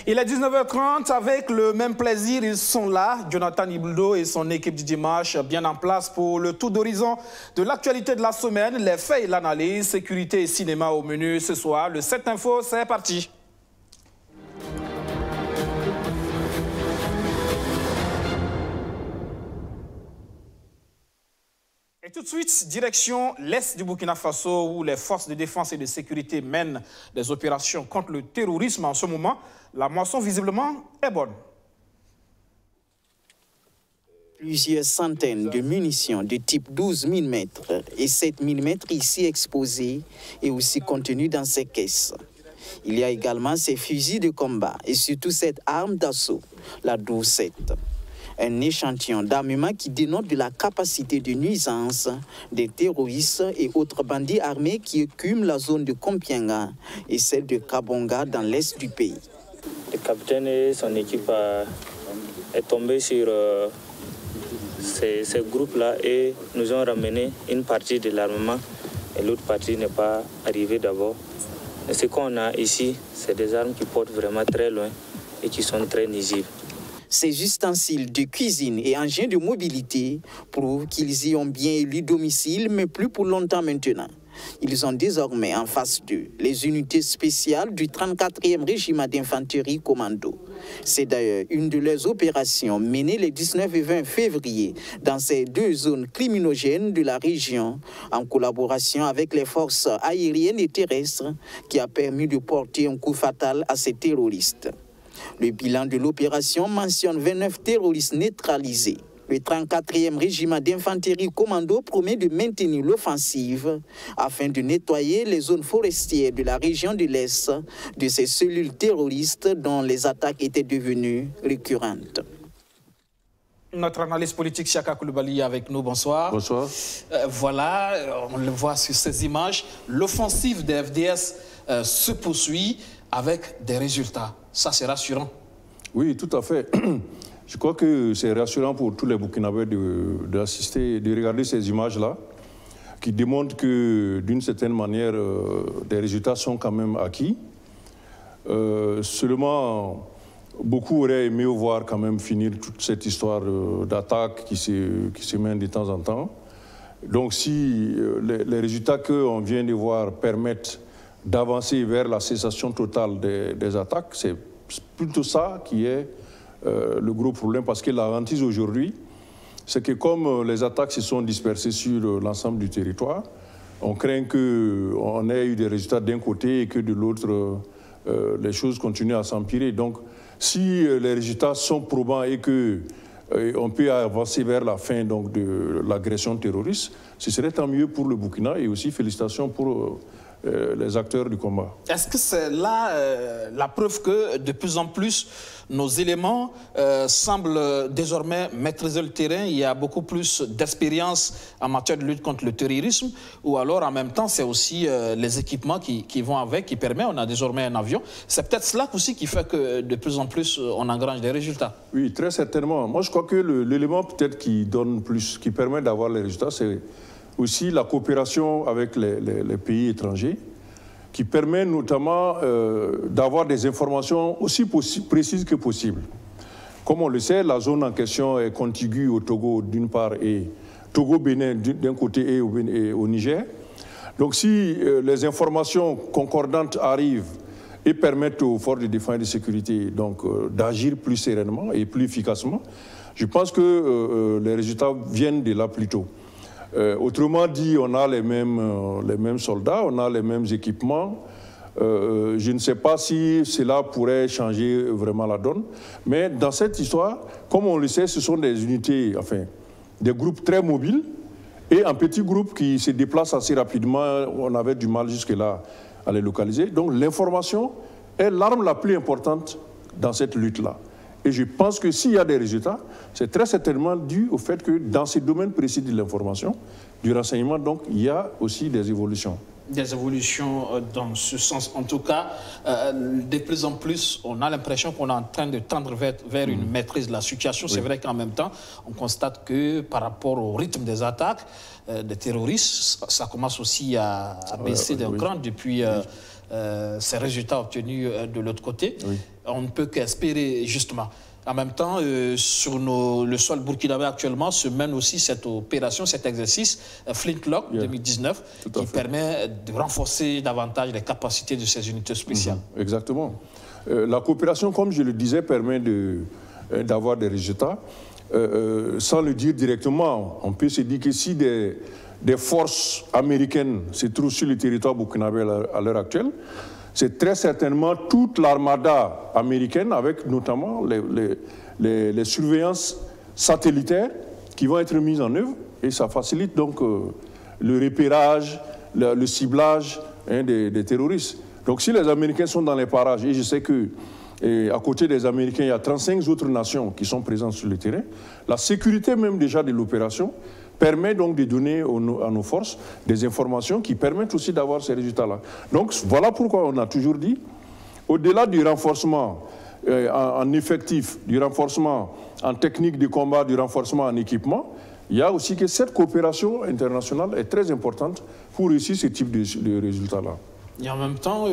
Il est 19h30, avec le même plaisir, ils sont là. Jonathan Ibuldo et son équipe du dimanche, bien en place pour le tour d'horizon de l'actualité de la semaine, les faits et l'analyse, sécurité et cinéma au menu ce soir. Le 7 Info, c'est parti. Et tout de suite, direction l'est du Burkina Faso, où les forces de défense et de sécurité mènent des opérations contre le terrorisme en ce moment. La moisson, visiblement, est bonne. Plusieurs centaines de munitions de type 12 mm et 7 mm ici exposées et aussi contenues dans ces caisses. Il y a également ces fusils de combat et surtout cette arme d'assaut, la 12-7. Un échantillon d'armement qui dénote de la capacité de nuisance des terroristes et autres bandits armés qui écument la zone de Kompienga et celle de Kabonga dans l'est du pays. Le capitaine et son équipe est tombé sur ces groupes-là et nous ont ramené une partie de l'armement et l'autre partie n'est pas arrivée d'abord. Et ce qu'on a ici, c'est des armes qui portent vraiment très loin et qui sont très nuisibles. Ces ustensiles de cuisine et engins de mobilité prouvent qu'ils y ont bien élu domicile, mais plus pour longtemps maintenant. Ils ont désormais en face d'eux les unités spéciales du 34e régiment d'infanterie commando. C'est d'ailleurs une de leurs opérations menées les 19 et 20 février dans ces deux zones criminogènes de la région, en collaboration avec les forces aériennes et terrestres, qui a permis de porter un coup fatal à ces terroristes. Le bilan de l'opération mentionne 29 terroristes neutralisés. Le 34e régiment d'infanterie commando promet de maintenir l'offensive afin de nettoyer les zones forestières de la région de l'Est de ces cellules terroristes dont les attaques étaient devenues récurrentes. Notre analyste politique, Chaka Koulibaly, avec nous. Bonsoir. Bonsoir. Voilà, on le voit sur ces images. L'offensive des FDS se poursuit avec des résultats. Ça, c'est rassurant. Oui, tout à fait. Je crois que c'est rassurant pour tous les Burkinabés d'assister, de regarder ces images-là, qui démontrent que, d'une certaine manière, des résultats sont quand même acquis. Seulement, beaucoup auraient aimé voir quand même finir toute cette histoire d'attaque qui se mène de temps en temps. Donc, si les résultats qu'on vient de voir permettent d'avancer vers la cessation totale des attaques, c'est plutôt ça qui est le gros problème, parce que la hantise aujourd'hui, c'est que comme les attaques se sont dispersées sur l'ensemble du territoire, on craint qu'on ait eu des résultats d'un côté et que de l'autre, les choses continuent à s'empirer. Donc, si les résultats sont probants et qu'on peut avancer vers la fin donc, de l'agression terroriste, ce serait tant mieux pour le Burkina et aussi félicitations pour les acteurs du combat. Est-ce que c'est là la preuve que de plus en plus nos éléments semblent désormais maîtriser le terrain? Il y a beaucoup plus d'expérience en matière de lutte contre le terrorisme, ou alors en même temps c'est aussi les équipements qui vont avec, qui permettent, on a désormais un avion. C'est peut-être cela aussi qui fait que de plus en plus on engrange des résultats. Oui, très certainement. Moi je crois que l'élément peut-être qui donne plus, qui permet d'avoir les résultats, c'est aussi la coopération avec les pays étrangers, qui permet notamment d'avoir des informations aussi précises que possible. Comme on le sait, la zone en question est contiguë au Togo d'une part et Togo-Bénin d'un côté et au Niger. Donc si les informations concordantes arrivent et permettent aux forces de défense et de sécurité d'agir plus sereinement et plus efficacement, je pense que les résultats viennent de là plus tôt. Autrement dit, on a les mêmes soldats, on a les mêmes équipements. Je ne sais pas si cela pourrait changer vraiment la donne. Mais dans cette histoire, comme on le sait, ce sont des unités, enfin, des groupes très mobiles et un petit groupe qui se déplace assez rapidement. On avait du mal jusque-là à les localiser. Donc l'information est l'arme la plus importante dans cette lutte-là. Et je pense que s'il y a des résultats, c'est très certainement dû au fait que dans ces domaines précis de l'information, du renseignement, donc, il y a aussi des évolutions. Des évolutions dans ce sens. En tout cas, de plus en plus, on a l'impression qu'on est en train de tendre vers une maîtrise de la situation. Oui. C'est vrai qu'en même temps, on constate que par rapport au rythme des attaques des terroristes, ça commence aussi à baisser d'un cran depuis ces résultats obtenus de l'autre côté. Oui. On ne peut qu'espérer, justement. En même temps, sur le sol burkinabé actuellement se mène aussi cette opération, cet exercice Flintlock 2019 qui permet de renforcer davantage les capacités de ces unités spéciales. Exactement. La coopération, comme je le disais, permet d'avoir des résultats. Sans le dire directement, on peut se dire que si des forces américaines se trouvent sur le territoire burkinabé à l'heure actuelle, c'est très certainement toute l'armada américaine, avec notamment les surveillances satellitaires qui vont être mises en œuvre, et ça facilite donc le repérage, le ciblage des terroristes. Donc si les Américains sont dans les parages, et je sais que à côté des Américains, il y a 35 autres nations qui sont présentes sur le terrain, la sécurité même déjà de l'opération permet donc de donner à nos forces des informations qui permettent aussi d'avoir ces résultats-là. Donc voilà pourquoi on a toujours dit, au-delà du renforcement en effectif, du renforcement en technique de combat, du renforcement en équipement, il y a aussi que cette coopération internationale est très importante pour réussir ce type de résultats-là. Et en même temps,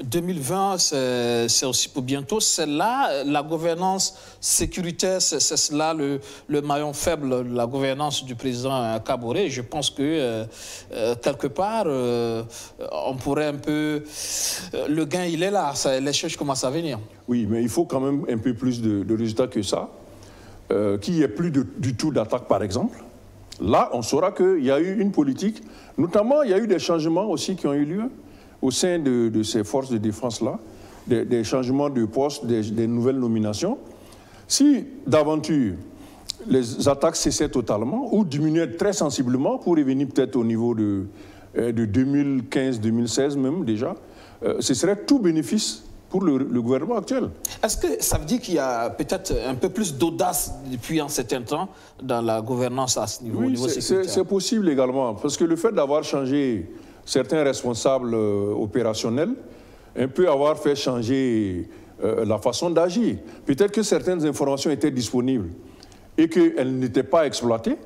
2020, c'est aussi pour bientôt. C'est là la gouvernance sécuritaire, c'est cela le maillon faible de la gouvernance du président Kaboré. Je pense que quelque part, on pourrait un peu... le gain, il est là, les choses commencent à venir. Oui, mais il faut quand même un peu plus de résultats que ça. Qu'il n'y ait plus du tout d'attaque, par exemple. Là, on saura qu'il y a eu une politique. Notamment, il y a eu des changements aussi qui ont eu lieu au sein de ces forces de défense-là, des changements de poste, des nouvelles nominations. Si, d'aventure, les attaques cessaient totalement ou diminuaient très sensiblement pour revenir peut-être au niveau de 2015-2016 même déjà, ce serait tout bénéfice pour le gouvernement actuel. Est-ce que ça veut dire qu'il y a peut-être un peu plus d'audace depuis un certain temps dans la gouvernance à ce niveau, oui, au niveau sécuritaire? C'est possible également, parce que le fait d'avoir changé certains responsables opérationnels, un peu avoir fait changer la façon d'agir. Peut-être que certaines informations étaient disponibles et qu'elles n'étaient pas exploitées,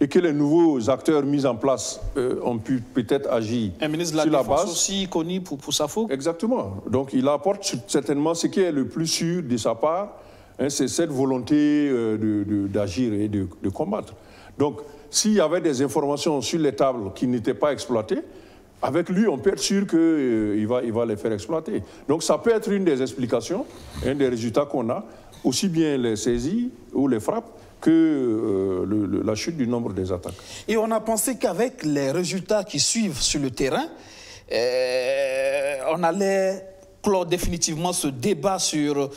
et que les nouveaux acteurs mis en place ont pu peut-être agir un ministre de la Défense aussi connu pour sa fougue. Exactement. Donc il apporte certainement ce qui est le plus sûr de sa part, c'est cette volonté d'agir et de combattre. Donc s'il y avait des informations sur les tables qui n'étaient pas exploitées, avec lui, on peut être sûr qu'il va les faire exploiter. Donc ça peut être une des explications, un des résultats qu'on a, aussi bien les saisies ou les frappes, que la chute du nombre des attaques. Et on a pensé qu'avec les résultats qui suivent sur le terrain, on allait clore définitivement ce débat sur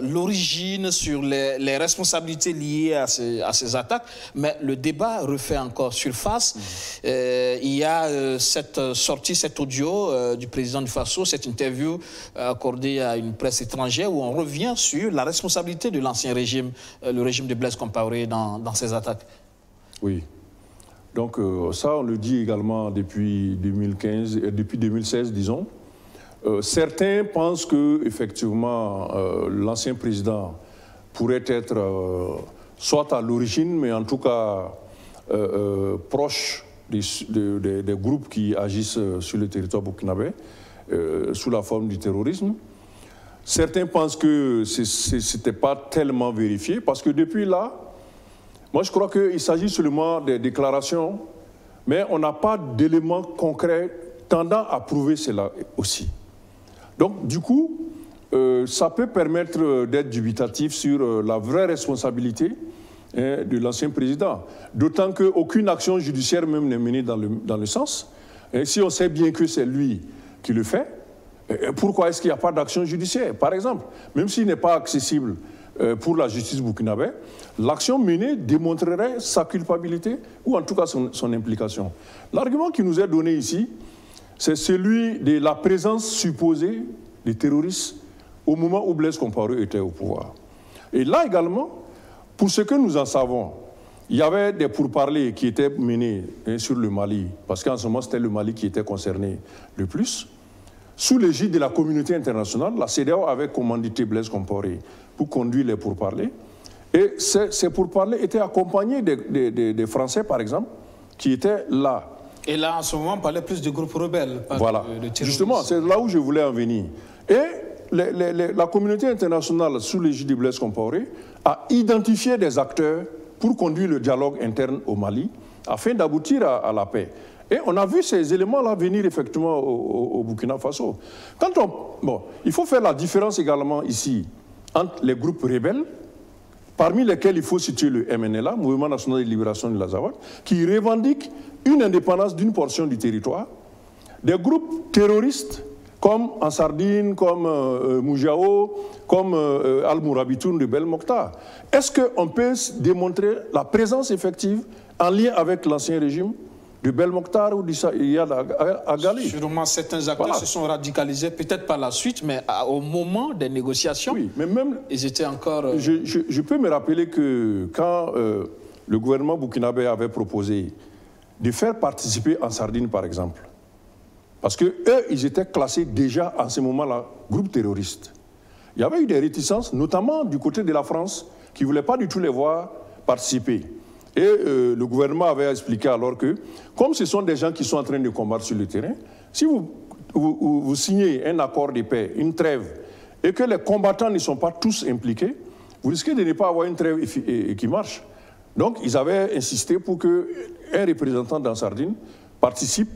l'origine, sur les responsabilités liées à ces attaques. Mais le débat refait encore surface. Il y a cette sortie, cet audio du président du Faso, cette interview accordée à une presse étrangère où on revient sur la responsabilité de l'ancien régime, le régime de Blaise Compaoré dans ces attaques. Oui. Donc ça, on le dit également depuis 2016, disons. Certains pensent que effectivement l'ancien président pourrait être soit à l'origine, mais en tout cas proche des groupes qui agissent sur le territoire burkinabé sous la forme du terrorisme. Certains pensent que ce n'était pas tellement vérifié, parce que depuis là, moi je crois qu'il s'agit seulement des déclarations, mais on n'a pas d'éléments concrets tendant à prouver cela aussi. Donc, du coup, ça peut permettre d'être dubitatif sur la vraie responsabilité de l'ancien président. D'autant qu'aucune action judiciaire même n'est menée dans le sens. Et si on sait bien que c'est lui qui le fait, pourquoi est-ce qu'il n'y a pas d'action judiciaire? Par exemple, même s'il n'est pas accessible pour la justice burkinabé, l'action menée démontrerait sa culpabilité ou en tout cas son implication. L'argument qui nous est donné ici, c'est celui de la présence supposée des terroristes au moment où Blaise Compaoré était au pouvoir. Et là également, pour ce que nous en savons, il y avait des pourparlers qui étaient menés sur le Mali, parce qu'en ce moment c'était le Mali qui était concerné le plus. Sous l'égide de la communauté internationale, la CEDEAO avait commandité Blaise Compaoré pour conduire les pourparlers. Et ces pourparlers étaient accompagnés des Français, par exemple, qui étaient là. Et là, en ce moment, on parlait plus de groupes rebelles. Voilà. Justement, c'est là où je voulais en venir. Et la communauté internationale, sous l'égide de Blaise Compaoré, a identifié des acteurs pour conduire le dialogue interne au Mali, afin d'aboutir à la paix. Et on a vu ces éléments-là venir effectivement au Burkina Faso. Il faut faire la différence également ici entre les groupes rebelles, parmi lesquels il faut situer le MNLA, Mouvement National de Libération de l'Azawad, qui revendique une indépendance d'une portion du territoire, des groupes terroristes comme Ansardine, comme Moujao, comme Al-Mourabitoun de Belmokhtar. Est-ce qu'on peut démontrer la présence effective en lien avec l'ancien régime de Belmokhtar ou d'Iyad Agali? Sûrement, certains acteurs se sont radicalisés, peut-être par la suite, mais au moment des négociations, oui, mais même, ils étaient encore... Je peux me rappeler que quand le gouvernement burkinabé avait proposé de faire participer Ansardine, par exemple, parce qu'eux, ils étaient classés déjà en ce moment-là, groupe terroriste. Il y avait eu des réticences, notamment du côté de la France, qui ne voulait pas du tout les voir participer. Et le gouvernement avait expliqué alors que, comme ce sont des gens qui sont en train de combattre sur le terrain, si vous signez un accord de paix, une trêve, et que les combattants ne sont pas tous impliqués, vous risquez de ne pas avoir une trêve qui marche. Donc, ils avaient insisté pour qu'un représentant d'Ansardine participe,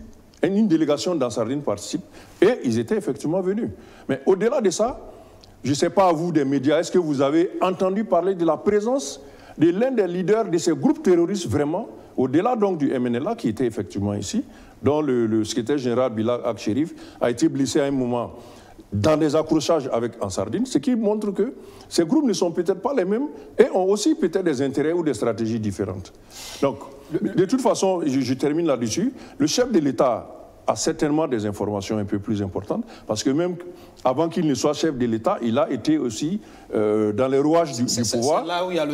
une délégation d'Ansardine participe, et ils étaient effectivement venus. Mais au-delà de ça, je ne sais pas à vous des médias, est-ce que vous avez entendu parler de la présence de l'un des leaders de ces groupes terroristes vraiment, au-delà donc du MNLA qui était effectivement ici, dont le secrétaire général Bilal Ak-Sherif a été blessé à un moment dans des accrochages avec Ansardine, ce qui montre que ces groupes ne sont peut-être pas les mêmes et ont aussi peut-être des intérêts ou des stratégies différentes. Donc, de toute façon, je termine là-dessus, le chef de l'État a certainement des informations un peu plus importantes, parce que même avant qu'il ne soit chef de l'État, il a été aussi dans les rouages du pouvoir.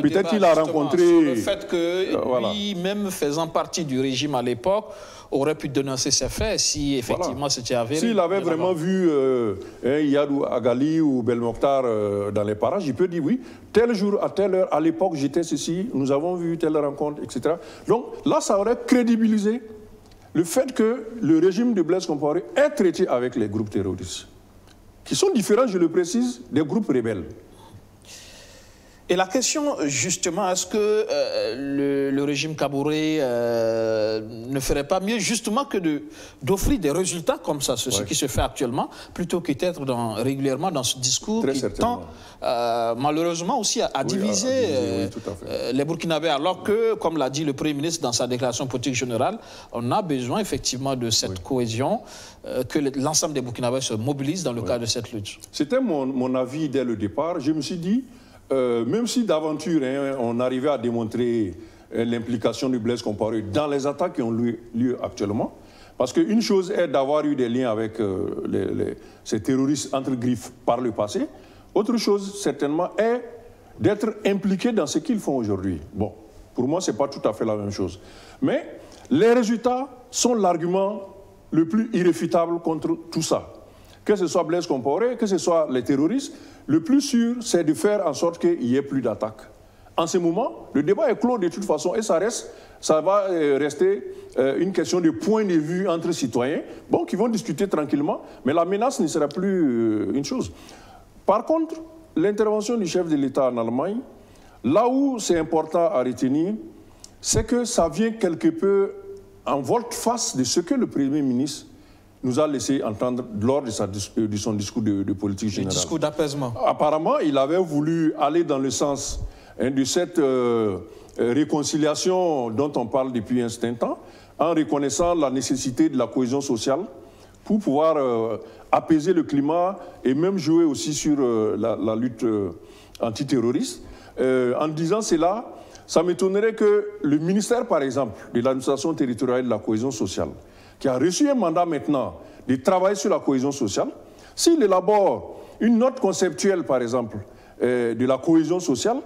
Peut-être qu'il a rencontré... Sur le fait que lui-même faisant partie du régime à l'époque, aurait pu dénoncer ces faits si effectivement c'était avéré. S'il avait vraiment vu Iyad Agali ou Belmokhtar dans les parages, il peut dire oui, tel jour, à telle heure, à l'époque j'étais ceci, nous avons vu telle rencontre, etc. Donc là, ça aurait crédibilisé le fait que le régime de Blaise Compaoré est traité avec les groupes terroristes, qui sont différents, je le précise, des groupes rebelles. Et la question, justement, est-ce que le régime Kaboré ne ferait pas mieux, justement, que d'offrir des résultats comme ça, ce qui se fait actuellement, plutôt que d'être régulièrement dans ce discours qui tend, malheureusement, aussi à diviser les Burkinabés, alors que, comme l'a dit le Premier ministre dans sa déclaration politique générale, on a besoin, effectivement, de cette cohésion, que l'ensemble des Burkinabés se mobilisent dans le cadre de cette lutte. C'était mon avis dès le départ. Je me suis dit, même si d'aventure on arrivait à démontrer l'implication du Blaise Compaoré dans les attaques qui ont lieu actuellement, parce qu'une chose est d'avoir eu des liens avec ces terroristes entre griffes par le passé, autre chose certainement est d'être impliqué dans ce qu'ils font aujourd'hui. Bon, pour moi ce n'est pas tout à fait la même chose. Mais les résultats sont l'argument le plus irréfutable contre tout ça. Que ce soit Blaise Compaoré, que ce soit les terroristes, le plus sûr, c'est de faire en sorte qu'il n'y ait plus d'attaques. En ce moment, le débat est clos de toute façon et ça va rester une question de point de vue entre citoyens, bon, qui vont discuter tranquillement, mais la menace ne sera plus une chose. Par contre, l'intervention du chef de l'État en Allemagne, là où c'est important à retenir, c'est que ça vient quelque peu en volte-face de ce que le Premier ministre nous a laissé entendre lors de son discours de politique générale. Le discours d'apaisement. Apparemment, il avait voulu aller dans le sens de cette réconciliation dont on parle depuis un certain temps, en reconnaissant la nécessité de la cohésion sociale pour pouvoir apaiser le climat et même jouer aussi sur la lutte antiterroriste. En disant cela, ça m'étonnerait que le ministère, par exemple, de l'administration territoriale et de la cohésion sociale, qui a reçu un mandat maintenant de travailler sur la cohésion sociale, s'il élabore une note conceptuelle, par exemple, de la cohésion sociale,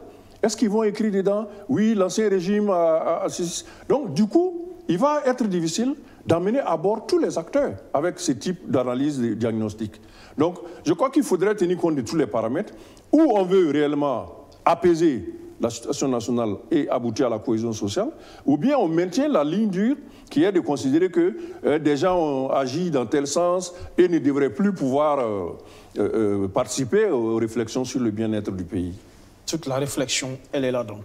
est-ce qu'ils vont écrire dedans, oui, l'ancien régime a... Donc, du coup, il va être difficile d'amener à bord tous les acteurs avec ce type d'analyse de diagnostic. Donc, je crois qu'il faudrait tenir compte de tous les paramètres où on veut réellement apaiser la situation nationale et aboutir à la cohésion sociale, ou bien on maintient la ligne dure qui est de considérer que des gens ont agi dans tel sens et ne devraient plus pouvoir participer aux réflexions sur le bien-être du pays. Toute la réflexion, elle est là donc.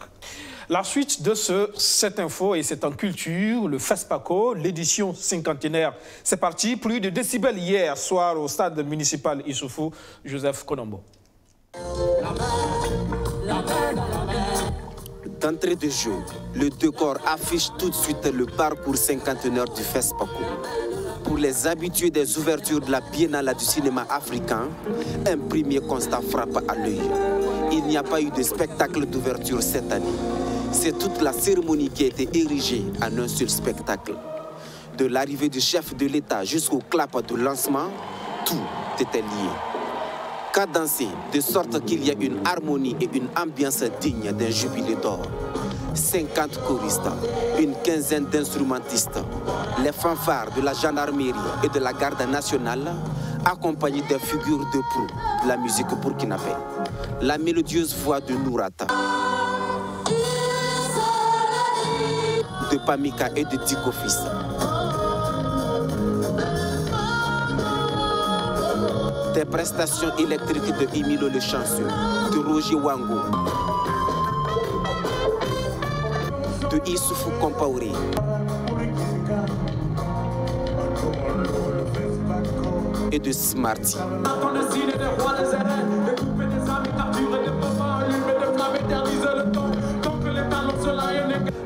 La suite de cette info, et c'est en culture, le FESPACO, l'édition cinquantenaire. C'est parti, plus de décibels hier soir au stade municipal Issoufou, Joseph Konombo. D'entrée de jeu, le décor affiche tout de suite le parcours cinquantenaire du FESPACO. Pour les habitués des ouvertures de la Biennale du cinéma africain, un premier constat frappe à l'œil. Il n'y a pas eu de spectacle d'ouverture cette année. C'est toute la cérémonie qui a été érigée en un seul spectacle. De l'arrivée du chef de l'État jusqu'au clap de lancement, tout était lié. Cadencé de sorte qu'il y a une harmonie et une ambiance digne d'un jubilé d'or. 50 choristes, une quinzaine d'instrumentistes, les fanfares de la gendarmerie et de la garde nationale, accompagnés des figures de proue de la musique burkinabé. La mélodieuse voix de Nourata, de Pamika et de Diko Fils. Des prestations électriques de Emilio Le Chanceux, de Roger Wango, de Issoufou Compaoré, et de Smarty.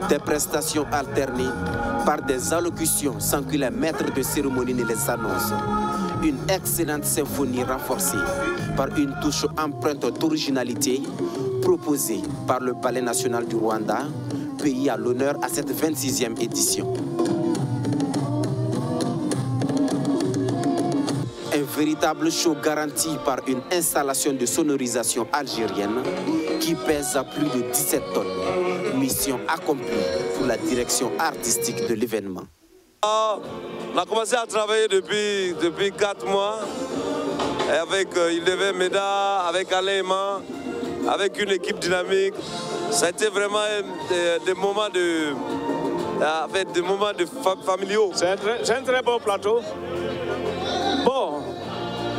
Des prestations alternées par des allocutions sans que les maîtres de cérémonie ne les annoncent. Une excellente symphonie renforcée par une touche empreinte d'originalité proposée par le Palais national du Rwanda, pays à l'honneur à cette 26e édition. Un véritable show garanti par une installation de sonorisation algérienne qui pèse à plus de 17 tonnes. Mission accomplie pour la direction artistique de l'événement. On a commencé à travailler depuis 4 mois avec Ildeve Meda, avec Alain Eman, avec une équipe dynamique. Ça a été vraiment des moments familiaux. C'est un très bon plateau. Bon,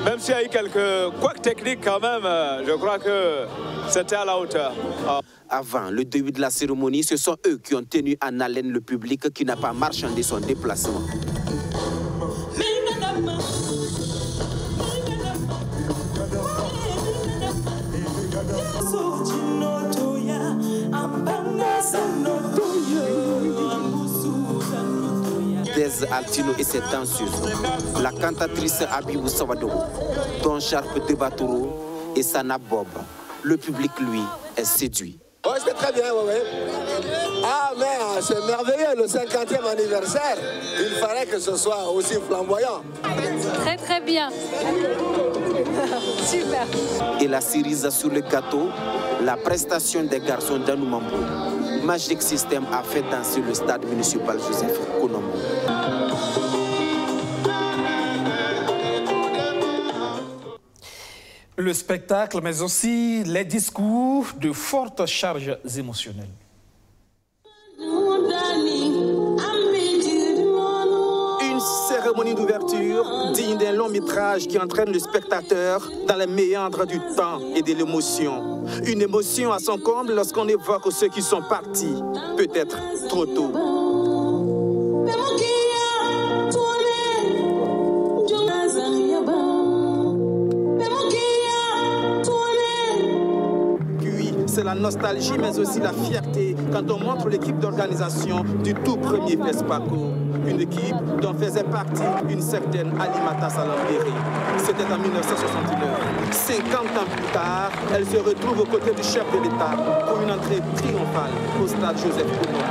même s'il y a eu quelques couacs techniques quand même, je crois que c'était à la hauteur. Avant le début de la cérémonie, ce sont eux qui ont tenu en haleine le public qui n'a pas marchandé son déplacement. Des Altino et ses danseuses, la cantatrice Abibou Sawadoro, Don Sharp de Batoro et Sana Bob. Le public, lui, est séduit. Oui, c'était très bien, oui. Ah, mais c'est merveilleux, le 50e anniversaire. Il fallait que ce soit aussi flamboyant. Très, très bien. Super. Et la cerise sur le gâteau, la prestation des garçons d'Anoumambo. Magic System a fait danser le stade municipal Joseph Konombo. Le spectacle, mais aussi les discours de fortes charges émotionnelles. Une cérémonie d'ouverture digne d'un long métrage qui entraîne le spectateur dans les méandres du temps et de l'émotion. Une émotion à son comble lorsqu'on évoque ceux qui sont partis, peut-être trop tôt. C'est la nostalgie, mais aussi la fierté quand on montre l'équipe d'organisation du tout premier FESPACO. Une équipe dont faisait partie une certaine Alimata Salambéry. C'était en 1969. 50 ans plus tard, elle se retrouve aux côtés du chef de l'État pour une entrée triomphale au stade Joseph Konombo.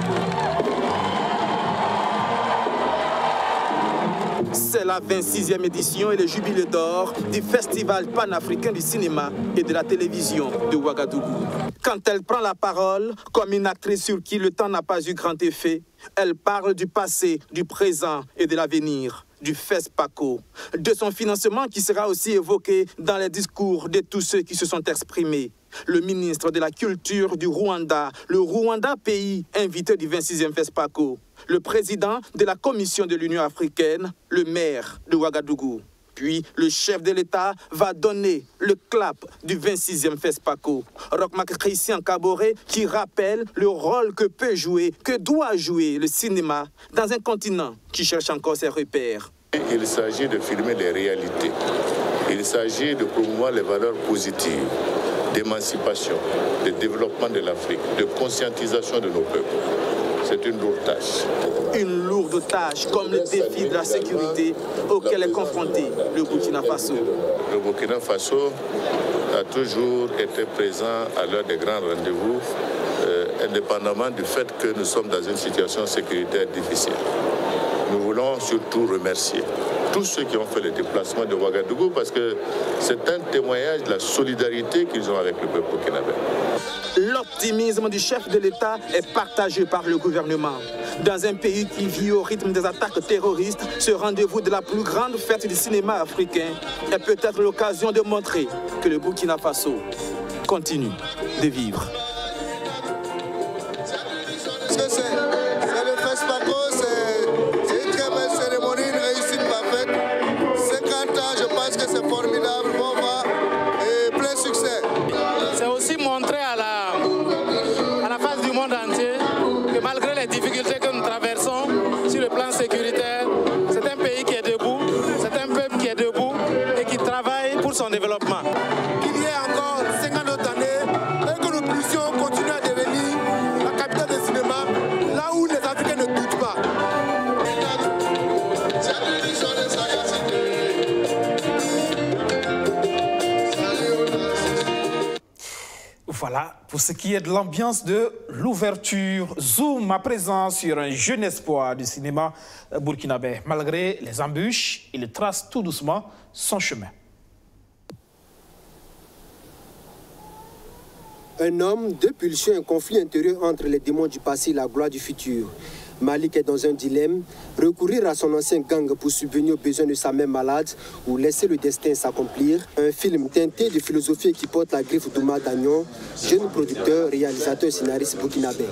C'est la 26e édition et le jubilé d'or du Festival panafricain du cinéma et de la télévision de Ouagadougou. Quand elle prend la parole, comme une actrice sur qui le temps n'a pas eu grand effet, elle parle du passé, du présent et de l'avenir. du FESPACO, de son financement qui sera aussi évoqué dans les discours de tous ceux qui se sont exprimés. Le ministre de la Culture du Rwanda, le Rwanda pays invité du 26e FESPACO, le président de la Commission de l'Union africaine, le maire de Ouagadougou. Puis, le chef de l'État va donner le clap du 26e FESPACO. Roch-Marc Christian Kaboré qui rappelle le rôle que peut jouer, que doit jouer le cinéma dans un continent qui cherche encore ses repères. Il s'agit de filmer les réalités. Il s'agit de promouvoir les valeurs positives d'émancipation, de développement de l'Afrique, de conscientisation de nos peuples. C'est une lourde tâche. Une lourde tâche comme le défi de la sécurité auquel est confronté le Burkina Faso. Le Burkina Faso a toujours été présent à l'heure des grands rendez-vous, indépendamment du fait que nous sommes dans une situation sécuritaire difficile. Nous voulons surtout remercier tous ceux qui ont fait le déplacement de Ouagadougou parce que c'est un témoignage de la solidarité qu'ils ont avec le peuple burkinabé. L'optimisme du chef de l'État est partagé par le gouvernement. Dans un pays qui vit au rythme des attaques terroristes, ce rendez-vous de la plus grande fête du cinéma africain est peut-être l'occasion de montrer que le Burkina Faso continue de vivre. C'est le FESPACO, c'est une très belle cérémonie, une réussite parfaite. 50 ans, je pense que c'est formidable, bon va, et plein succès. C'est aussi montrer à la face du monde entier que malgré les difficultés que nous traversons sur le plan sécuritaire, c'est un pays qui est debout, c'est un peuple qui est debout et qui travaille pour son développement. Qu'il y ait encore 50 autres années et que nous puissions continuer à devenir la capitale du cinéma, là où les Africains ne doutent pas. Voilà, pour ce qui est de l'ambiance de l'ouverture, zoom à présent sur un jeune espoir du cinéma burkinabé. Malgré les embûches, il trace tout doucement son chemin. Un homme, deux pulsions, un conflit intérieur entre les démons du passé et la gloire du futur. Malik est dans un dilemme, recourir à son ancien gang pour subvenir aux besoins de sa mère malade ou laisser le destin s'accomplir. Un film teinté de philosophie qui porte la griffe d'Oumar Dagnon, jeune producteur, réalisateur et scénariste burkinabé.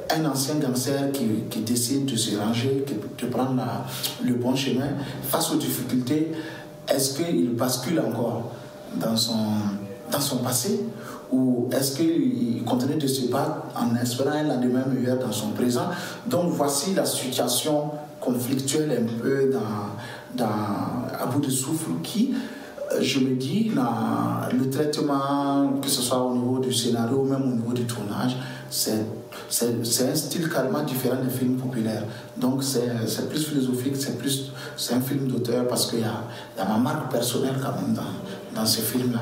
Un ancien gangster qui décide de se ranger, de prendre le bon chemin face aux difficultés, est-ce qu'il bascule encore dans son passé? Ou est-ce qu'il continue de se battre en espérant un lendemain meilleur dans son présent? Donc voici la situation conflictuelle un peu à bout de souffle qui, je me dis, le traitement, que ce soit au niveau du scénario ou même au niveau du tournage, c'est un style carrément différent des films populaires. Donc c'est plus philosophique, c'est un film d'auteur parce qu'il y a ma marque personnelle quand même dans ce film-là.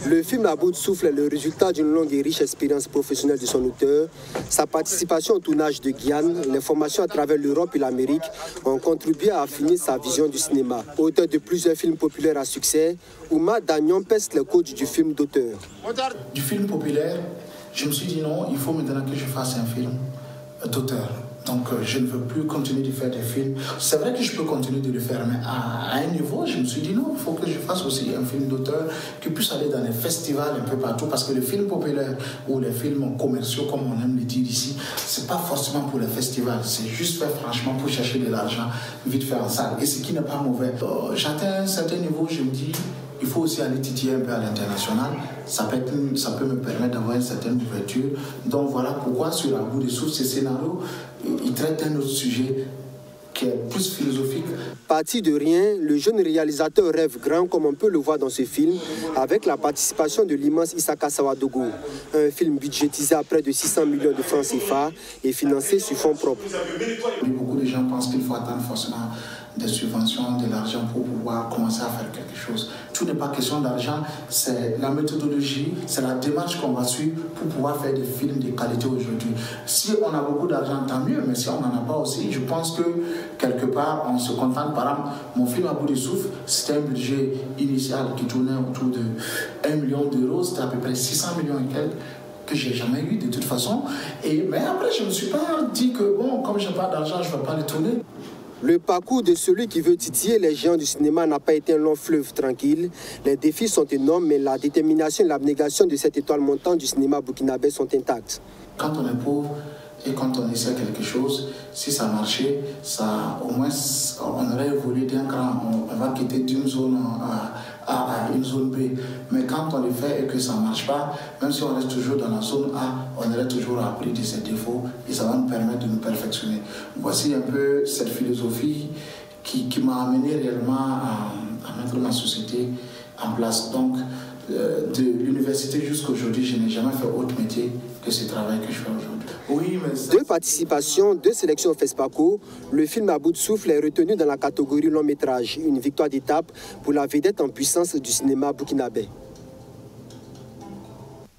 Le film à bout de souffle est le résultat d'une longue et riche expérience professionnelle de son auteur. Sa participation au tournage de Guyane, les formations à travers l'Europe et l'Amérique ont contribué à affiner sa vision du cinéma. Auteur de plusieurs films populaires à succès, Oumar Dagnon pèse le coach du film d'auteur. Du film populaire, je me suis dit non, il faut maintenant que je fasse un film d'auteur. Donc je ne veux plus continuer de faire des films. C'est vrai que je peux continuer de le faire, mais à un niveau, je me suis dit non, il faut que je fasse aussi un film d'auteur qui puisse aller dans les festivals un peu partout, parce que les films populaires ou les films commerciaux, comme on aime le dire ici, c'est pas forcément pour les festivals, c'est juste fait franchement pour chercher de l'argent, vite fait en salle, et ce qui n'est pas mauvais. J'atteins un certain niveau, je me dis, il faut aussi aller titiller un peu à l'international. Ça peut me permettre d'avoir une certaine ouverture. Donc voilà pourquoi sur À bout de souffle, ces scénarios, ils traitent un autre sujet qui est plus philosophique. Parti de rien, le jeune réalisateur rêve grand comme on peut le voir dans ce film, avec la participation de l'immense Isaka Sawadogo. Un film budgétisé à près de 600 millions de francs CFA et financé sur fonds propres. Beaucoup de gens pensent qu'il faut attendre forcément des subventions, de l'argent pour pouvoir commencer à faire quelque chose. Tout n'est pas question d'argent, c'est la méthodologie, c'est la démarche qu'on va suivre pour pouvoir faire des films de qualité aujourd'hui. Si on a beaucoup d'argent, tant mieux, mais si on n'en a pas aussi, je pense que quelque part, on se contente. Par exemple, mon film À bout de souffle, c'était un budget initial qui tournait autour de 1 million d'euros, c'était à peu près 600 millions et quelques que j'ai jamais eu de toute façon. Mais après, je ne me suis pas dit que, bon, comme je n'ai pas d'argent, je ne vais pas le tourner. Le parcours de celui qui veut titiller les géants du cinéma n'a pas été un long fleuve tranquille. Les défis sont énormes, mais la détermination et l'abnégation de cette étoile montante du cinéma burkinabé sont intactes. Quand on est pauvre et quand on essaie quelque chose, si ça marchait, au moins on aurait évolué d'un cran. On va quitter d'une zone A à une zone B. Mais quand on le fait et que ça ne marche pas, même si on reste toujours dans la zone A, on aurait toujours appris de ses défauts et ça va nous permettre de nous perfectionner. Voici un peu cette philosophie qui m'a amené réellement à mettre ma société en place. Donc, de l'université jusqu'à aujourd'hui, je n'ai jamais fait autre métier que ce travail que je fais aujourd'hui. Oui, mais 2 participations, 2 sélections au FESPACO, le film à bout de souffle est retenu dans la catégorie long métrage. Une victoire d'étape pour la vedette en puissance du cinéma burkinabé.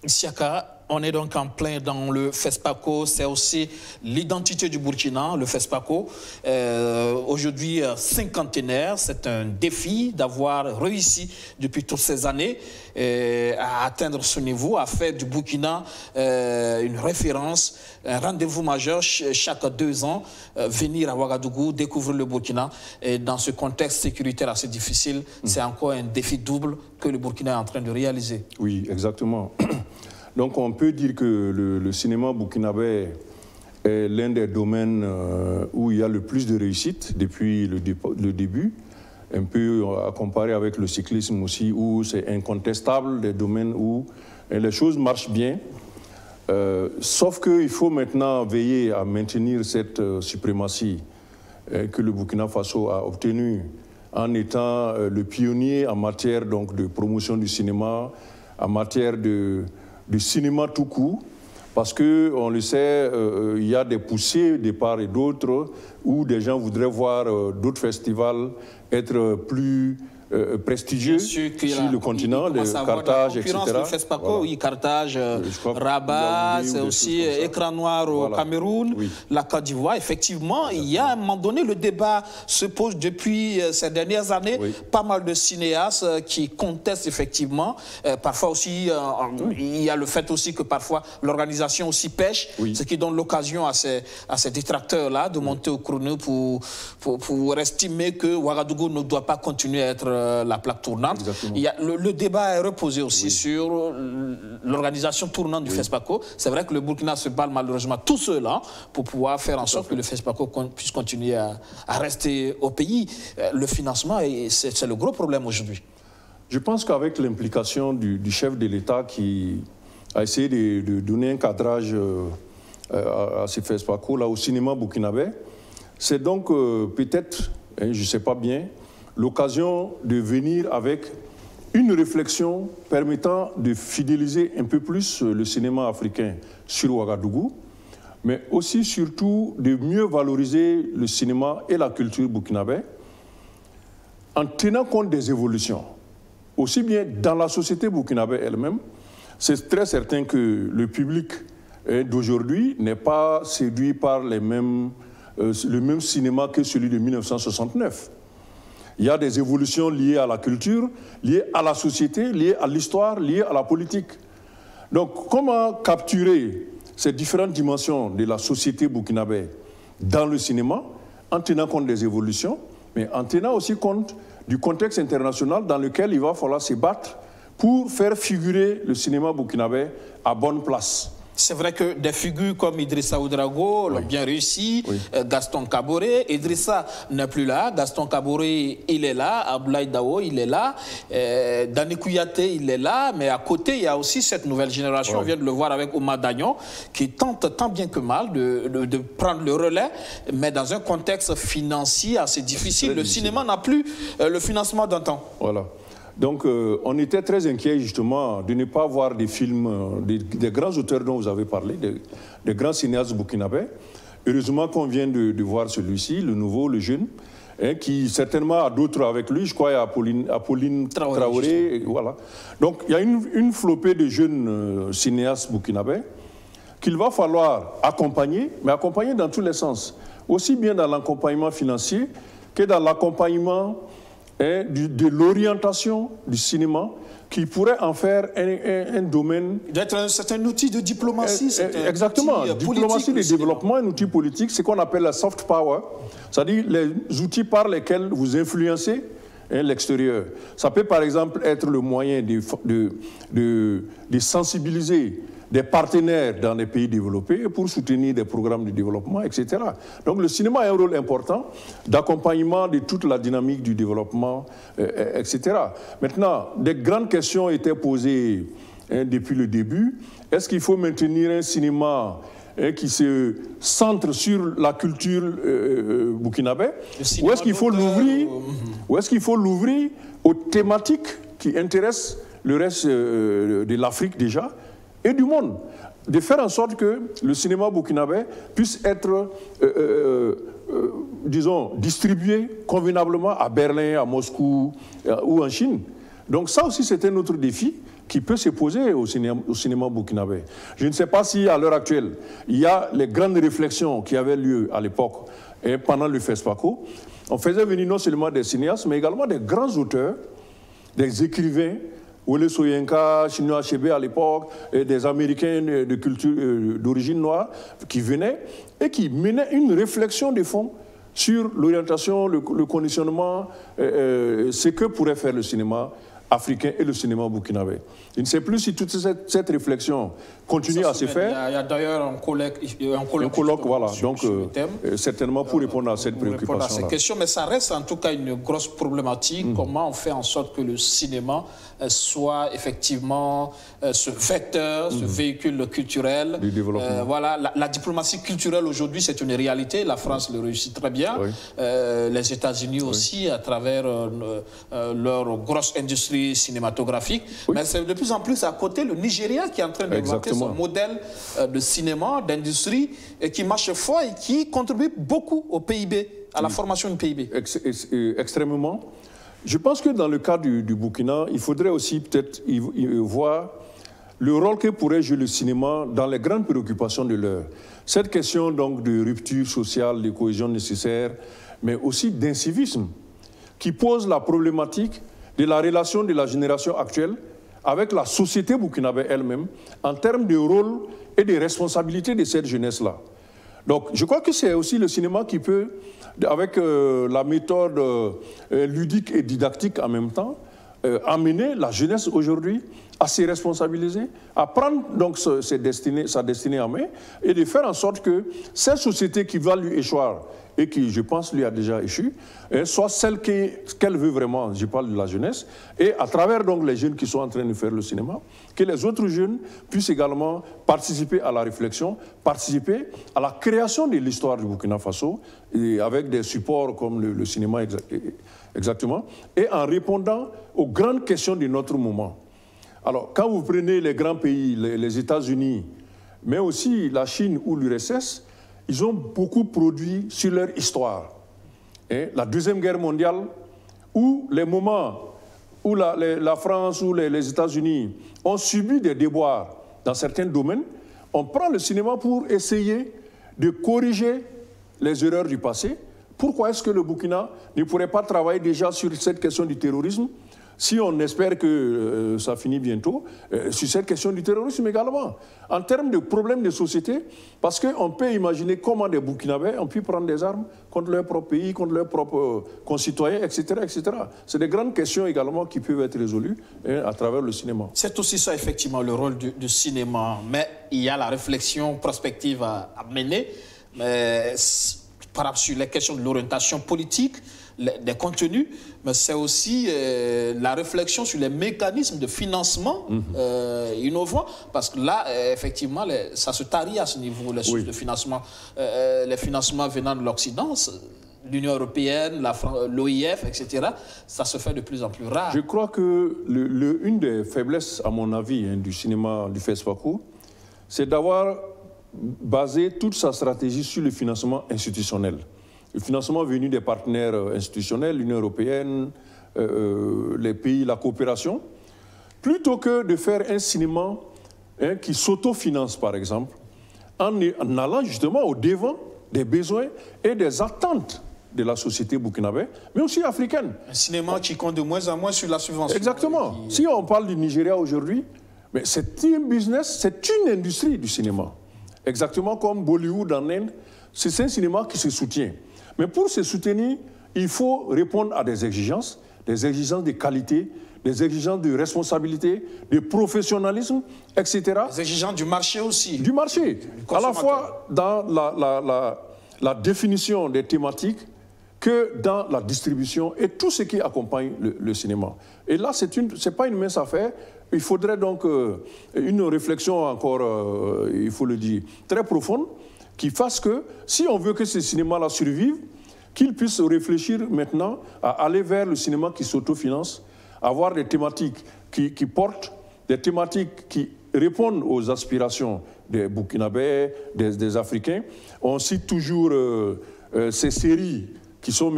Siaka, on est donc en plein dans le FESPACO, c'est aussi l'identité du Burkina, le FESPACO. Aujourd'hui, cinquantenaire, c'est un défi d'avoir réussi depuis toutes ces années à atteindre ce niveau, à faire du Burkina une référence, un rendez-vous majeur chaque 2 ans, venir à Ouagadougou, découvrir le Burkina. Et dans ce contexte sécuritaire assez difficile, c'est encore un défi double que le Burkina est en train de réaliser. Oui, exactement. Donc on peut dire que le cinéma burkinabé est l'un des domaines où il y a le plus de réussite depuis le début. Un peu à comparer avec le cyclisme aussi, où c'est incontestable, des domaines où les choses marchent bien. Sauf qu'il faut maintenant veiller à maintenir cette suprématie que le Burkina Faso a obtenue en étant le pionnier en matière donc, de promotion du cinéma, en matière de cinéma tout court, parce qu'on le sait, il y a des poussées de part et d'autre où des gens voudraient voir d'autres festivals être plus prestigieux sur le continent, le Carthage, etc. Le FESPACO, voilà. Oui, Carthage, Rabat, c'est aussi Écran Noir au Cameroun, la Côte d'Ivoire. Effectivement, il y a à un moment donné, le débat se pose depuis ces dernières années. Pas mal de cinéastes qui contestent effectivement. Parfois aussi, il y a le fait aussi que parfois l'organisation aussi pêche, ce qui donne l'occasion à ces détracteurs-là de monter au chrono pour estimer que Ouagadougou ne doit pas continuer à être la plaque tournante. Il y a, le débat est reposé aussi sur l'organisation tournante du FESPACO. C'est vrai que le Burkina se bat malheureusement tout seul pour pouvoir faire en sorte que le FESPACO puisse continuer à rester au pays. Le financement, c'est le gros problème aujourd'hui. Je pense qu'avec l'implication du chef de l'État qui a essayé de donner un cadrage à ces FESPACO, là, au cinéma burkinabé, c'est donc peut-être, je ne sais pas bien, l'occasion de venir avec une réflexion permettant de fidéliser un peu plus le cinéma africain sur Ouagadougou, mais aussi, surtout, de mieux valoriser le cinéma et la culture burkinabé en tenant compte des évolutions. Aussi bien dans la société burkinabé elle-même, c'est très certain que le public d'aujourd'hui n'est pas séduit par le même cinéma que celui de 1969. Il y a des évolutions liées à la culture, liées à la société, liées à l'histoire, liées à la politique. Donc, comment capturer ces différentes dimensions de la société burkinabé dans le cinéma, en tenant compte des évolutions, mais en tenant aussi compte du contexte international dans lequel il va falloir se battre pour faire figurer le cinéma burkinabé à bonne place. C'est vrai que des figures comme Idrissa Ouedraogo l'ont bien réussi, Gaston Kaboré, Idrissa n'est plus là, Gaston Kaboré, il est là, Abdoulaye Dawo, il est là, Dani Kouyaté, il est là, mais à côté, il y a aussi cette nouvelle génération, on vient de le voir avec Oumar Dagnon, qui tente tant bien que mal de prendre le relais, mais dans un contexte financier assez difficile. Le cinéma n'a plus le financement d'un temps. Voilà. Donc, on était très inquiets, justement, de ne pas voir des films, des grands auteurs dont vous avez parlé, des grands cinéastes burkinabés. Heureusement qu'on vient de voir celui-ci, le nouveau, le jeune, qui certainement a d'autres avec lui. Je crois qu'il y a Apolline Traoré. Et voilà. Donc, il y a une flopée de jeunes cinéastes burkinabés qu'il va falloir accompagner, mais accompagner dans tous les sens. Aussi bien dans l'accompagnement financier que dans l'accompagnement de l'orientation du cinéma qui pourrait en faire un domaine... C'est un outil de diplomatie. Exactement, diplomatie de développement, un outil politique, c'est qu'on appelle la soft power, c'est-à-dire les outils par lesquels vous influencez l'extérieur. Ça peut par exemple être le moyen de sensibiliser des partenaires dans les pays développés pour soutenir des programmes de développement, etc. Donc le cinéma a un rôle important d'accompagnement de toute la dynamique du développement, etc. Maintenant, des grandes questions étaient posées depuis le début. Est-ce qu'il faut maintenir un cinéma qui se centre sur la culture burkinabé, ou est-ce qu'il faut l'ouvrir aux thématiques qui intéressent le reste de l'Afrique déjà et du monde, de faire en sorte que le cinéma burkinabé puisse être, disons, distribué convenablement à Berlin, à Moscou ou en Chine. Donc ça aussi, c'est un autre défi qui peut se poser au cinéma burkinabé. Je ne sais pas si, à l'heure actuelle, il y a les grandes réflexions qui avaient lieu à l'époque, pendant le FESPACO. On faisait venir non seulement des cinéastes, mais également des grands auteurs, des écrivains, Wole Soyinka, Chinua Achebe à l'époque, des Américains de culture d'origine noire qui venaient et qui menaient une réflexion de fond sur l'orientation, le conditionnement, ce que pourrait faire le cinéma africain et le cinéma burkinabé. Je ne sais plus si toute cette réflexion continue à se faire. Il y a d'ailleurs un colloque voilà, donc certainement pour répondre à cette préoccupation. À ces questions, mais ça reste en tout cas une grosse problématique. Comment on fait en sorte que le cinéma soit effectivement ce vecteur, ce véhicule culturel du développement. Voilà, la diplomatie culturelle aujourd'hui, c'est une réalité. La France le réussit très bien. Oui. Les États-Unis aussi, à travers leur grosse industrie cinématographique. Oui. Mais c'est de plus en plus à côté le Nigeria qui est en train d'inventer son modèle de cinéma, d'industrie, et qui marche fort et qui contribue beaucoup au PIB, à la formation du PIB. Extrêmement. Je pense que dans le cas du Burkina, il faudrait aussi peut-être voir le rôle que pourrait jouer le cinéma dans les grandes préoccupations de l'heure. Cette question donc de rupture sociale, de cohésion nécessaire, mais aussi d'incivisme, qui pose la problématique de la relation de la génération actuelle avec la société burkinabé elle-même en termes de rôle et de responsabilité de cette jeunesse-là. Donc je crois que c'est aussi le cinéma qui peut, avec la méthode ludique et didactique en même temps, amener la jeunesse aujourd'hui à se responsabiliser, à prendre donc sa destinée en main et de faire en sorte que cette société qui va lui échoir et qui, je pense, lui a déjà échu, soit celle qu'elle veut vraiment, je parle de la jeunesse, et à travers donc les jeunes qui sont en train de faire le cinéma, que les autres jeunes puissent également participer à la réflexion, participer à la création de l'histoire du Burkina Faso, et avec des supports comme le cinéma exactement, et en répondant aux grandes questions de notre moment. Alors, quand vous prenez les grands pays, les États-Unis, mais aussi la Chine ou l'URSS, ils ont beaucoup produit sur leur histoire. Et la Deuxième Guerre mondiale, où les moments où la France ou les États-Unis ont subi des déboires dans certains domaines, on prend le cinéma pour essayer de corriger les erreurs du passé. Pourquoi est-ce que le Burkina ne pourrait pas travailler déjà sur cette question du terrorisme, si on espère que ça finit bientôt, sur cette question du terrorisme également, en termes de problèmes de société, parce qu'on peut imaginer comment des Burkinabés ont pu prendre des armes contre leur propre pays, contre leurs propres concitoyens, etc. etc. C'est des grandes questions également qui peuvent être résolues à travers le cinéma. C'est aussi ça, effectivement, le rôle du cinéma. Mais il y a la réflexion prospective à mener, mais sur les questions de l'orientation politique, des contenus, mais c'est aussi la réflexion sur les mécanismes de financement innovants, parce que là, effectivement, ça se tarit à ce niveau, les sources de financement. Les financements venant de l'Occident, l'Union européenne, l'OIF, etc., ça se fait de plus en plus rare. Je crois que une des faiblesses, à mon avis, du cinéma du FESPACO, c'est d'avoir basé toute sa stratégie sur le financement institutionnel. Le financement venu des partenaires institutionnels, l'Union européenne, les pays, la coopération, plutôt que de faire un cinéma qui s'autofinance, par exemple, en allant justement au devant des besoins et des attentes de la société burkinabé, mais aussi africaine. Un cinéma qui compte de moins en moins sur la subvention. Exactement. Si on parle du Nigeria aujourd'hui, mais c'est un business, c'est une industrie du cinéma. Exactement comme Bollywood en Inde, c'est un cinéma qui se soutient. Mais pour se soutenir, il faut répondre à des exigences de qualité, des exigences de responsabilité, de professionnalisme, etc. Des exigences du marché aussi. Du marché. À la fois dans la définition des thématiques que dans la distribution et tout ce qui accompagne le cinéma. Et là, ce n'est pas une mince affaire. Il faudrait donc une réflexion encore, il faut le dire, très profonde, qui fasse que, si on veut que ce cinéma-là survive, qu'il puisse réfléchir maintenant à aller vers le cinéma qui s'autofinance, avoir des thématiques qui portent, des thématiques qui répondent aux aspirations des Burkinabés, des Africains. On cite toujours ces séries qui ont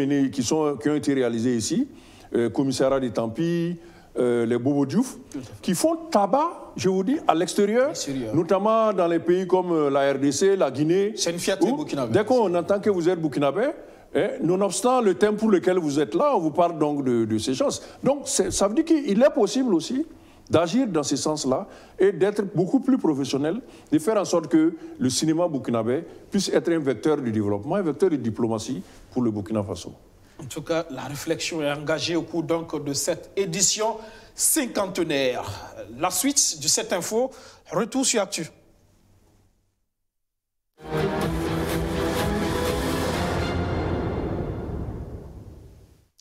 été réalisées ici, Commissariat des Tempi, les Bobo Diouf, qui font tabac, je vous dis, à l'extérieur, notamment dans les pays comme la RDC, la Guinée. C'est une fierté burkinabé. Dès qu'on entend que vous êtes burkinabé, nonobstant le thème pour lequel vous êtes là, on vous parle donc de ces choses. Donc ça veut dire qu'il est possible aussi d'agir dans ce sens-là et d'être beaucoup plus professionnel, de faire en sorte que le cinéma burkinabé puisse être un vecteur du développement, un vecteur de diplomatie pour le Burkina Faso. En tout cas, la réflexion est engagée au cours donc de cette édition cinquantenaire. La suite de cette info, retour sur Actu.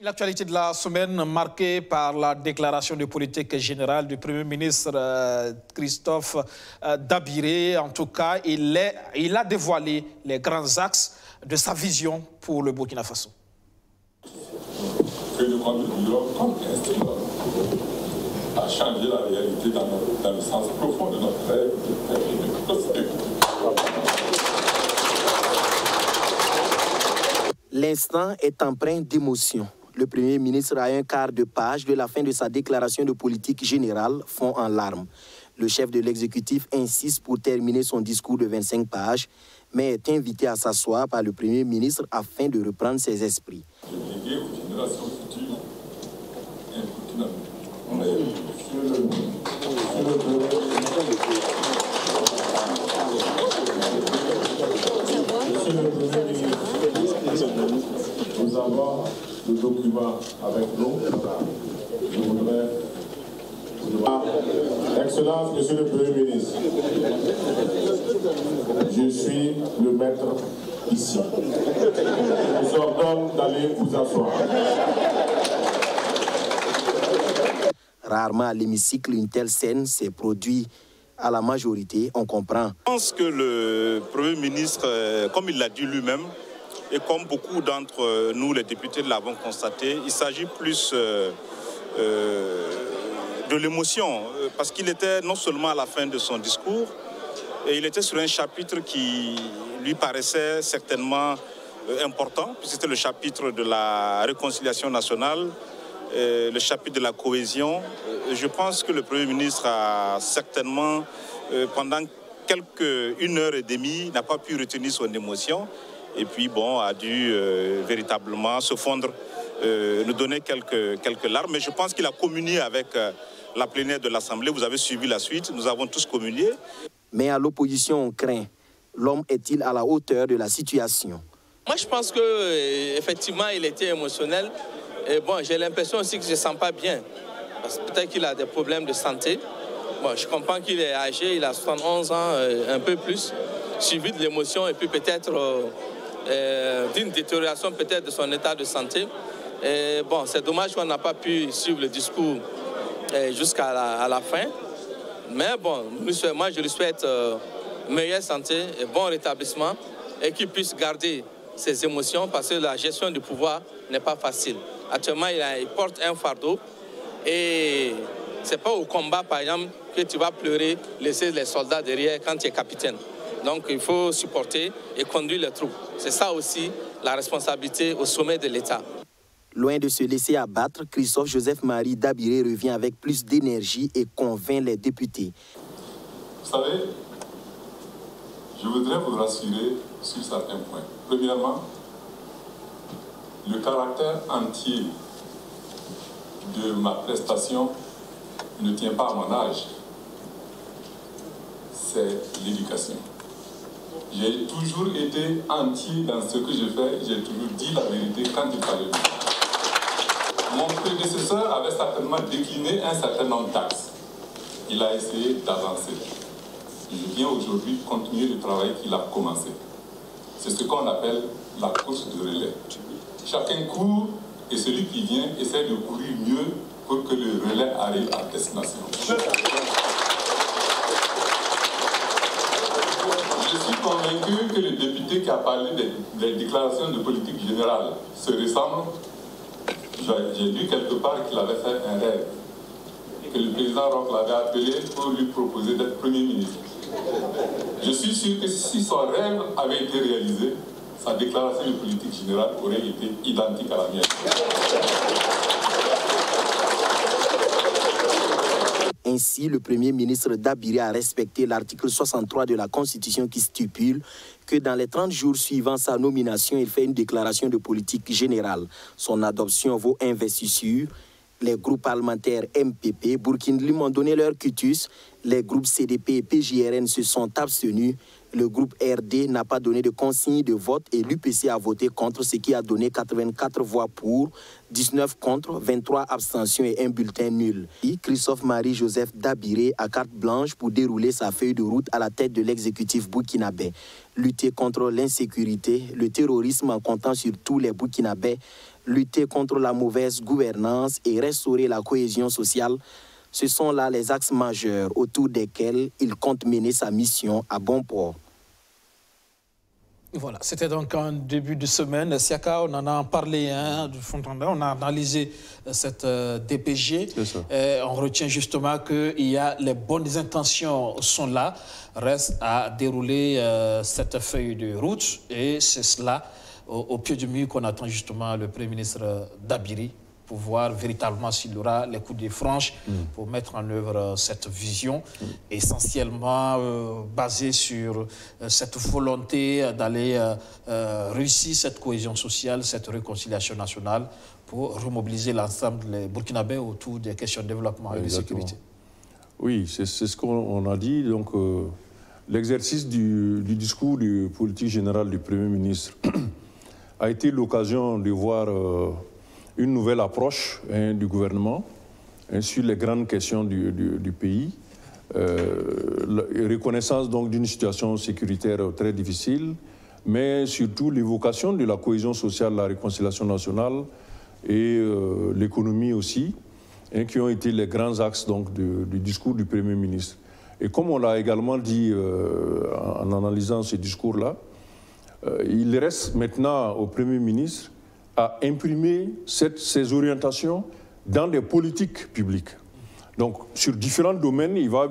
L'actualité de la semaine marquée par la déclaration de politique générale du Premier ministre Christophe Dabiré. En tout cas, il a dévoilé les grands axes de sa vision pour le Burkina Faso. Que le compte de l'Europe comme instrument a changé la réalité dans le sens profond de notre rêve de prospérité. L'instant est empreint d'émotion. Le Premier ministre, à un quart de page de la fin de sa déclaration de politique générale, fond en larmes. Le chef de l'exécutif insiste pour terminer son discours de 25 pages, mais est invité à s'asseoir par le Premier ministre afin de reprendre ses esprits. Je dirais aux générations futures, nous avons le document avec nous. Je voudrais... Excellence, Monsieur le Premier ministre, je suis le maître ici. Je vous ordonne d'aller vous asseoir. Rarement à l'hémicycle, une telle scène s'est produite à la majorité, on comprend. Je pense que le Premier ministre, comme il l'a dit lui-même, et comme beaucoup d'entre nous, les députés, l'avons constaté, il s'agit plus de l'émotion, parce qu'il était non seulement à la fin de son discours, et il était sur un chapitre qui lui paraissait certainement important, puisque c'était le chapitre de la réconciliation nationale, le chapitre de la cohésion. Je pense que le Premier ministre a certainement, pendant une heure et demie, n'a pas pu retenir son émotion, et puis bon, a dû véritablement se fondre, nous donner quelques larmes. Mais je pense qu'il a communié avec la plénière de l'Assemblée. Vous avez suivi la suite, nous avons tous communié. Mais à l'opposition, on craint. L'homme est-il à la hauteur de la situation? Moi, je pense qu'effectivement, il était émotionnel. Et bon, j'ai l'impression aussi que je ne sens pas bien. Parce que peut-être qu'il a des problèmes de santé. Bon, je comprends qu'il est âgé, il a 71 ans, un peu plus, suivi de l'émotion et puis peut-être d'une détérioration peut-être de son état de santé. Et bon, c'est dommage qu'on n'a pas pu suivre le discours jusqu'à la fin. Mais bon, moi je lui souhaite meilleure santé et bon rétablissement et qu'il puisse garder ses émotions parce que la gestion du pouvoir n'est pas facile. Actuellement, il porte un fardeau et ce n'est pas au combat, par exemple, que tu vas pleurer, laisser les soldats derrière quand tu es capitaine. Donc il faut supporter et conduire les troupes. C'est ça aussi la responsabilité au sommet de l'État. Loin de se laisser abattre, Christophe Joseph-Marie Dabiré revient avec plus d'énergie et convainc les députés. Vous savez, je voudrais vous rassurer sur certains points. Premièrement, le caractère entier de ma prestation ne tient pas à mon âge. C'est l'éducation. J'ai toujours été entier dans ce que je fais, j'ai toujours dit la vérité quand il fallait. Mon prédécesseur avait certainement décliné un certain nombre d'axes. Il a essayé d'avancer. Je viens aujourd'hui continuer le travail qu'il a commencé. C'est ce qu'on appelle la course de relais. Chacun court et celui qui vient essaie de courir mieux pour que le relais arrive à destination. Je suis convaincu que le député qui a parlé des déclarations de politique générale se ressemble. J'ai lu quelque part qu'il avait fait un rêve, que le président Roch l'avait appelé pour lui proposer d'être Premier ministre. Je suis sûr que si son rêve avait été réalisé, sa déclaration de politique générale aurait été identique à la mienne. Ainsi, le Premier ministre Dabiré a respecté l'article 63 de la Constitution qui stipule que dans les 30 jours suivant sa nomination, il fait une déclaration de politique générale. Son adoption vaut investiture. Les groupes parlementaires MPP, Burkina Lim ont donné leur quitus. Les groupes CDP et PJRN se sont abstenus. Le groupe RD n'a pas donné de consigne de vote et l'UPC a voté contre, ce qui a donné 84 voix pour, 19 contre, 23 abstentions et un bulletin nul. Christophe Marie-Joseph Dabiré a carte blanche pour dérouler sa feuille de route à la tête de l'exécutif burkinabé. Lutter contre l'insécurité, le terrorisme en comptant sur tous les Burkinabés, lutter contre la mauvaise gouvernance et restaurer la cohésion sociale, ce sont là les axes majeurs autour desquels il compte mener sa mission à bon port. Voilà, c'était donc un début de semaine. Siaka, on en a parlé du fond en bas, on a analysé cette DPG. On retient justement que les bonnes intentions sont là. Reste à dérouler cette feuille de route et c'est cela, au pied du mur, qu'on attend justement le Premier ministre Dabiré pour voir véritablement s'il y aura les coups de franche pour mettre en œuvre cette vision, essentiellement basée sur cette volonté d'aller réussir cette cohésion sociale, cette réconciliation nationale pour remobiliser l'ensemble des Burkinabés autour des questions de développement et de sécurité. Oui, c'est ce qu'on a dit. Donc, l'exercice du discours de politique générale du Premier ministre a été l'occasion de voir une nouvelle approche du gouvernement sur les grandes questions du pays. Reconnaissance donc d'une situation sécuritaire très difficile, mais surtout l'évocation de la cohésion sociale, la réconciliation nationale et l'économie aussi, qui ont été les grands axes donc, du discours du Premier ministre. Et comme on l'a également dit en analysant ce discours-là, il reste maintenant au Premier ministre à imprimer ces orientations dans des politiques publiques. Donc, sur différents domaines, il va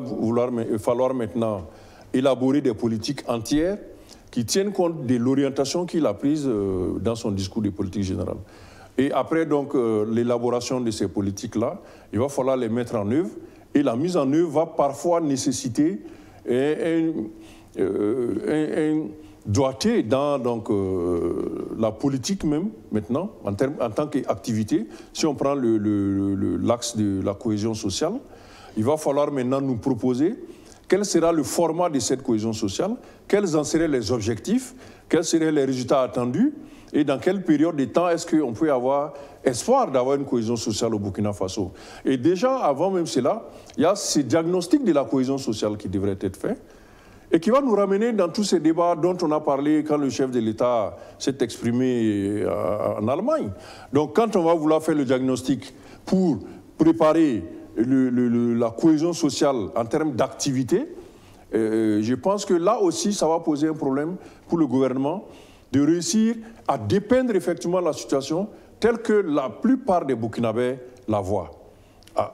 falloir maintenant élaborer des politiques entières qui tiennent compte de l'orientation qu'il a prise dans son discours de politique générale. Et après, donc, l'élaboration de ces politiques-là, il va falloir les mettre en œuvre. Et la mise en œuvre va parfois nécessiter doigté dans la politique même, maintenant, en tant qu'activité. Si on prend l'axe de la cohésion sociale, il va falloir maintenant nous proposer quel sera le format de cette cohésion sociale, quels en seraient les objectifs, quels seraient les résultats attendus, et dans quelle période de temps est-ce qu'on peut avoir espoir d'avoir une cohésion sociale au Burkina Faso. Et déjà, avant même cela, il y a ce diagnostic de la cohésion sociale qui devrait être fait, et qui va nous ramener dans tous ces débats dont on a parlé quand le chef de l'État s'est exprimé en Allemagne. Donc quand on va vouloir faire le diagnostic pour préparer la cohésion sociale en termes d'activité, je pense que là aussi ça va poser un problème pour le gouvernement de réussir à dépeindre effectivement la situation telle que la plupart des Burkinabés la voient.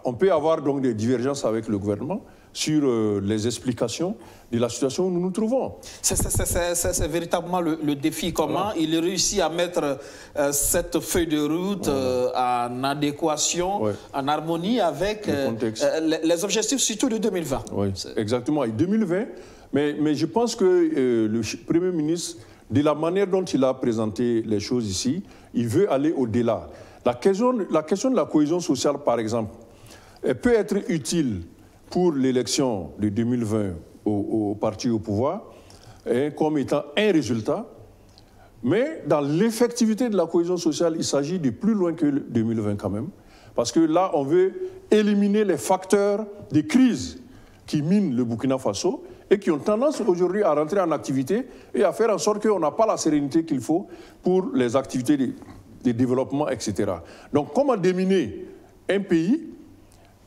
On peut avoir donc des divergences avec le gouvernement sur les explications de la situation où nous nous trouvons. C'est véritablement le défi. Comment il réussit à mettre cette feuille de route en adéquation, en harmonie avec les objectifs surtout de 2020. Oui, exactement. Et 2020, mais je pense que le Premier ministre de la manière dont il a présenté les choses ici, il veut aller au-delà. La question de la cohésion sociale, par exemple, elle peut être utile pour l'élection de 2020 au parti au pouvoir, comme étant un résultat, mais dans l'effectivité de la cohésion sociale, il s'agit de plus loin que 2020 quand même, parce que là, on veut éliminer les facteurs de crise qui minent le Burkina Faso et qui ont tendance aujourd'hui à rentrer en activité et à faire en sorte qu'on n'a pas la sérénité qu'il faut pour les activités de développement, etc. Donc, comment déminer un pays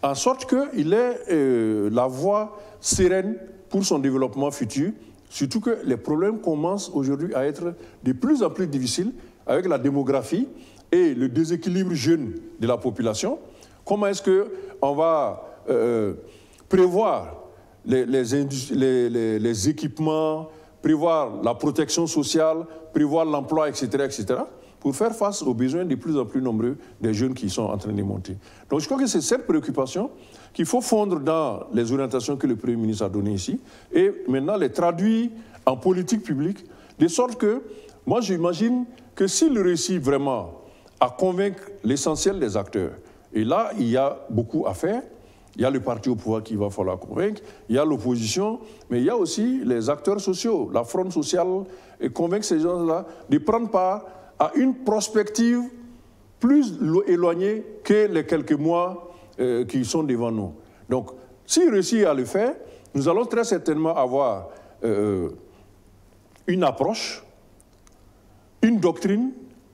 en sorte qu'il ait la voie sereine pour son développement futur, surtout que les problèmes commencent aujourd'hui à être de plus en plus difficiles avec la démographie et le déséquilibre jeune de la population. Comment est-ce qu'on va prévoir les équipements, prévoir la protection sociale, prévoir l'emploi, etc., etc., pour faire face aux besoins de plus en plus nombreux des jeunes qui sont en train de monter. Donc je crois que c'est cette préoccupation qu'il faut fondre dans les orientations que le Premier ministre a données ici et maintenant les traduire en politique publique, de sorte que, moi j'imagine que s'il réussit vraiment à convaincre l'essentiel des acteurs, et là il y a beaucoup à faire, il y a le parti au pouvoir qu'il va falloir convaincre, il y a l'opposition, mais il y a aussi les acteurs sociaux, la fronde sociale, et convaincre ces gens-là de prendre part à une prospective plus éloignée que les quelques mois qui sont devant nous. Donc, s'il réussit à le faire, nous allons très certainement avoir une approche, une doctrine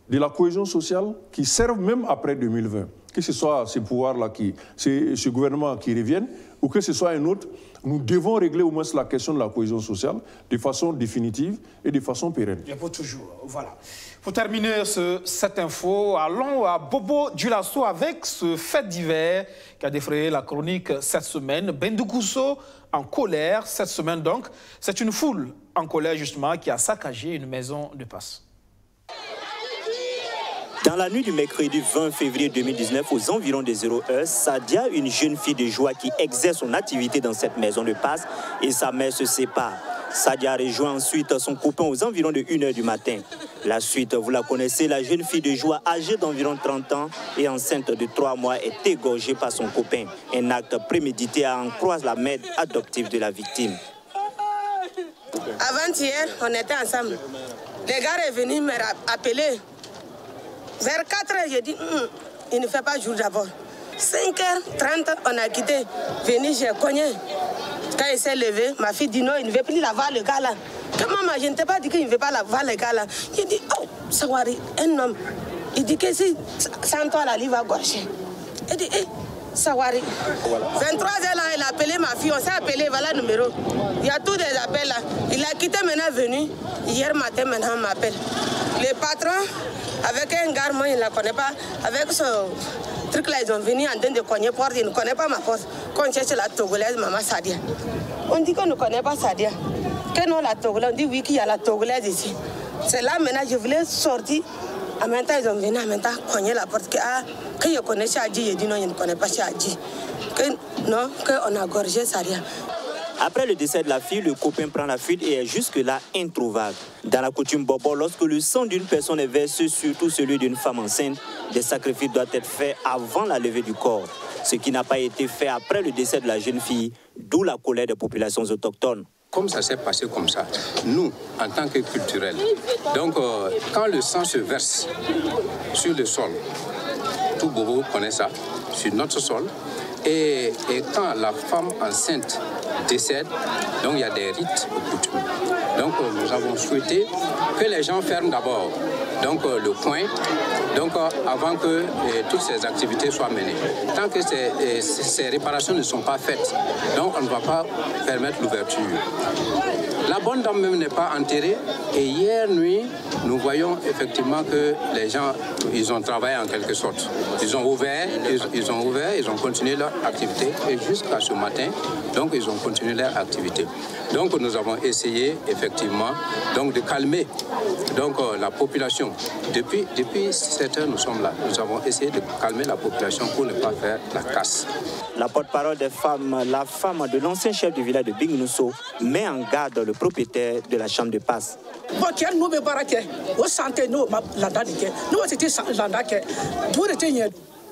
de la cohésion sociale qui serve même après 2020. Que ce soit ce pouvoir-là, ce gouvernement qui revienne, ou que ce soit un autre, nous devons régler au moins la question de la cohésion sociale de façon définitive et de façon pérenne. Il faut toujours, voilà. Pour terminer cette info, allons à Bobo Dioulasso avec ce fait divers qui a défrayé la chronique cette semaine. Bendoukousou en colère cette semaine donc. C'est une foule en colère justement qui a saccagé une maison de passe. Dans la nuit du mercredi 20 février 2019, aux environs des 0 heures, Sadia, une jeune fille de joie qui exerce son activité dans cette maison de passe, et sa mère se séparent. Sadia rejoint ensuite son copain aux environs de 1 heure du matin. La suite, vous la connaissez, la jeune fille de joie âgée d'environ 30 ans et enceinte de 3 mois est égorgée par son copain. Un acte prémédité à en croire la mère adoptive de la victime. Avant-hier, on était ensemble. Le gars est venu me appeler. Vers 4 heures, j'ai dit, il ne fait pas jour d'abord. 5h30, on a quitté. Venu, j'ai cogné. Quand il s'est levé, ma fille dit non, il ne veut plus laver le gars là. Que maman, je ne t'ai pas dit qu'il ne veut pas laver le gars là. J'ai dit, oh, Sawari, un homme. Il dit que si, sans toi, la vie va gaucher. Il dit, Sawari. Voilà. 23h là, il a appelé ma fille, on s'est appelé, voilà le numéro. Il y a tous des appels là. Il a quitté maintenant, venu. Hier matin, maintenant, on m'appelle. Le patron, avec un gars, moi, il ne la connaît pas. Avec ce truc là, ils ont venu en train de cogner porte. Il ne connaît pas ma porte. Quand on cherche la Togolaise, maman Sadia. On dit qu'on ne connaît pas Sadia. Que non, la Togolaise, on dit oui, qu'il y a la Togolaise ici. C'est là maintenant, je voulais sortir. En même temps, ils ont venu en même temps cogner la porte. Que je connais Chadji, j'ai dit non, je ne connais pas Chadji. Non, qu'on a gorgé Sadia. Après le décès de la fille, le copain prend la fuite et est jusque-là introuvable. Dans la coutume Bobo, lorsque le sang d'une personne est versé, surtout celui d'une femme enceinte, des sacrifices doivent être faits avant la levée du corps. Ce qui n'a pas été fait après le décès de la jeune fille, d'où la colère des populations autochtones. Comme ça s'est passé comme ça, nous, en tant que culturels, donc quand le sang se verse sur le sol, tout Bobo connaît ça, sur notre sol, et quand la femme enceinte décède, donc il y a des rites coutumes. Donc nous avons souhaité que les gens ferment d'abord le coin, avant que toutes ces activités soient menées. Tant que ces réparations ne sont pas faites, donc on ne va pas permettre l'ouverture. La bonne dame même n'est pas enterrée et hier nuit, nous voyons effectivement que les gens, ils ont travaillé en quelque sorte. Ils ont ouvert, ils ont continué leur activité et jusqu'à ce matin, donc ils ont continué leur activité. Donc nous avons essayé effectivement de calmer la population Donc, depuis 7 heures, nous sommes là. Nous avons essayé de calmer la population pour ne pas faire la casse. La porte-parole des femmes, la femme de l'ancien chef du village de Bingnousso, met en garde le propriétaire de la chambre de passe.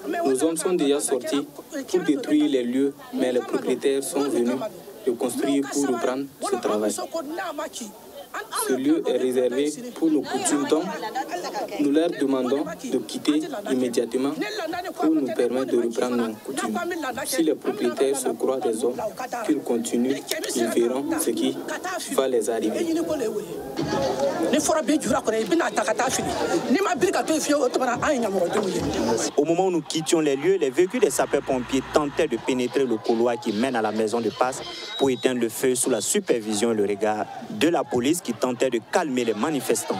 Nos hommes sont déjà sortis pour détruire les lieux, mais les propriétaires sont venus de construire pour reprendre ce travail. Ce lieu est réservé pour nos coutumes, donc nous leur demandons de quitter immédiatement pour nous permettre de reprendre nos coutumes. Si les propriétaires se croient des hommes, qu'ils continuent, ils verront ce qui va les arriver. Au moment où nous quittions les lieux, les véhicules des sapeurs-pompiers tentaient de pénétrer le couloir qui mène à la maison de passe pour éteindre le feu sous la supervision et le regard de la police qui tentait de calmer les manifestants.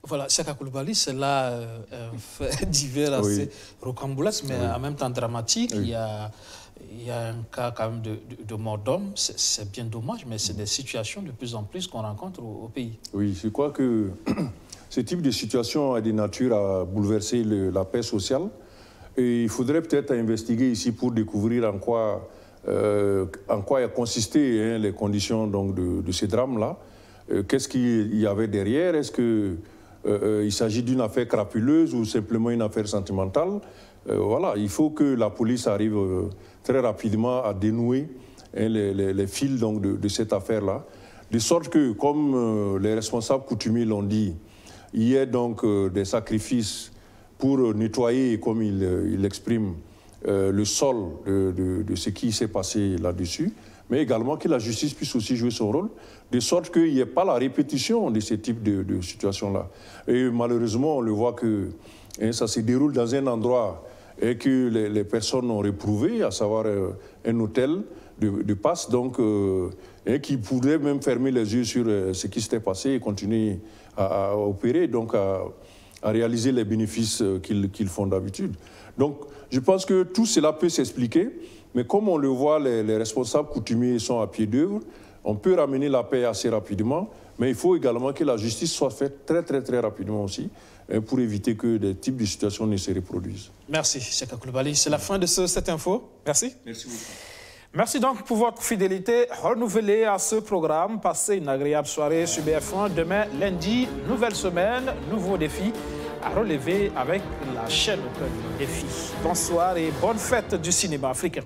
Voilà, Chaka Koulibaly, c'est là un fait divers assez rocambolesque, mais en même temps dramatique. Il y a un cas quand même de mort d'homme. C'est bien dommage, mais c'est des situations de plus en plus qu'on rencontre au pays. Oui, je crois que ce type de situation a des natures à bouleverser la paix sociale. Et il faudrait peut-être investiguer ici pour découvrir en quoi a consisté les conditions donc, de ces drames-là. Qu'est-ce qu'il y avait derrière? Est-ce qu'il s'agit d'une affaire crapuleuse ou simplement une affaire sentimentale? Voilà, il faut que la police arrive très rapidement à dénouer les fils donc, de cette affaire-là. De sorte que, comme les responsables coutumiers l'ont dit, il y ait donc des sacrifices pour nettoyer, comme il exprime, le sol de ce qui s'est passé là-dessus, mais également que la justice puisse aussi jouer son rôle, de sorte qu'il n'y ait pas la répétition de ce type de situation-là. Et malheureusement, on le voit que ça se déroule dans un endroit et que les personnes ont réprouvé, à savoir un hôtel de passe, donc, et qui pourrait même fermer les yeux sur ce qui s'était passé et continuer à opérer, donc à réaliser les bénéfices qu'ils font d'habitude. Donc, je pense que tout cela peut s'expliquer, mais comme on le voit, les responsables coutumiers sont à pied d'œuvre, on peut ramener la paix assez rapidement, mais il faut également que la justice soit faite très, très, très rapidement aussi, pour éviter que des types de situations ne se reproduisent. Merci, Chaka Koulibaly. C'est la fin de cette info. Merci. Merci beaucoup. Merci donc pour votre fidélité renouvelée à ce programme. Passez une agréable soirée sur BF1. Demain, lundi, nouvelle semaine, nouveaux défis à relever avec la chaîne Open Défi. Bonsoir et bonne fête du cinéma africain.